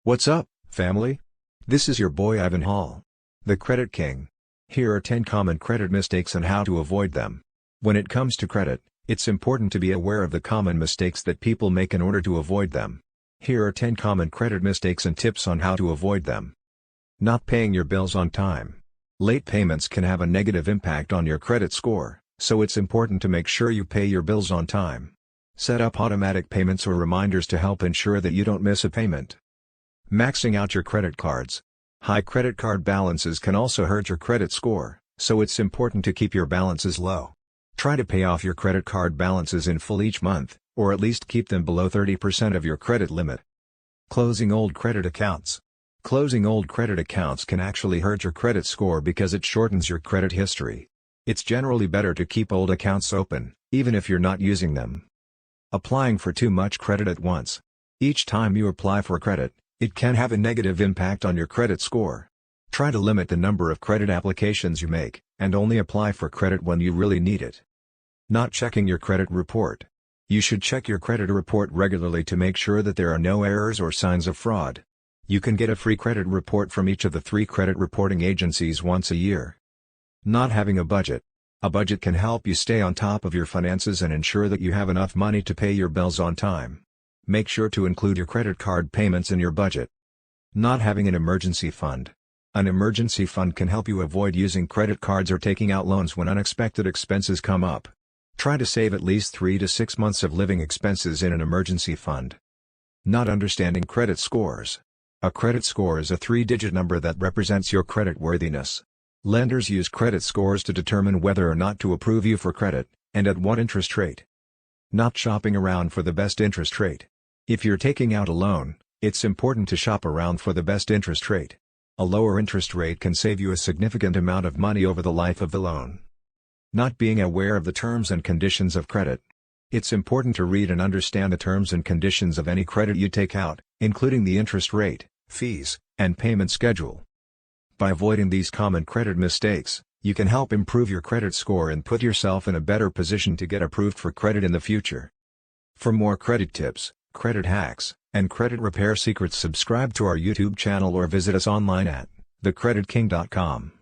What's up, family? This is your boy Ivan Hall, the Credit King. Here are 10 common credit mistakes and how to avoid them. When it comes to credit, it's important to be aware of the common mistakes that people make in order to avoid them. Here are 10 common credit mistakes and tips on how to avoid them. Not paying your bills on time. Late payments can have a negative impact on your credit score, so it's important to make sure you pay your bills on time. Set up automatic payments or reminders to help ensure that you don't miss a payment. Maxing out your credit cards. High credit card balances can also hurt your credit score, so it's important to keep your balances low. Try to pay off your credit card balances in full each month, or at least keep them below 30% of your credit limit. Closing old credit accounts. Closing old credit accounts can actually hurt your credit score because it shortens your credit history. It's generally better to keep old accounts open, even if you're not using them. Applying for too much credit at once. Each time you apply for credit, it can have a negative impact on your credit score. Try to limit the number of credit applications you make, and only apply for credit when you really need it. Not checking your credit report. You should check your credit report regularly to make sure that there are no errors or signs of fraud. You can get a free credit report from each of the 3 credit reporting agencies once a year. Not having a budget. A budget can help you stay on top of your finances and ensure that you have enough money to pay your bills on time. Make sure to include your credit card payments in your budget. Not having an emergency fund. An emergency fund can help you avoid using credit cards or taking out loans when unexpected expenses come up. Try to save at least 3 to 6 months of living expenses in an emergency fund. Not understanding credit scores. A credit score is a 3-digit number that represents your credit worthiness. Lenders use credit scores to determine whether or not to approve you for credit, and at what interest rate. Not shopping around for the best interest rate. If you're taking out a loan, it's important to shop around for the best interest rate. A lower interest rate can save you a significant amount of money over the life of the loan. Not being aware of the terms and conditions of credit. It's important to read and understand the terms and conditions of any credit you take out, including the interest rate, fees, and payment schedule. By avoiding these common credit mistakes, you can help improve your credit score and put yourself in a better position to get approved for credit in the future. For more credit tips, credit hacks, and credit repair secrets, subscribe to our YouTube channel or visit us online at thecreditking.com.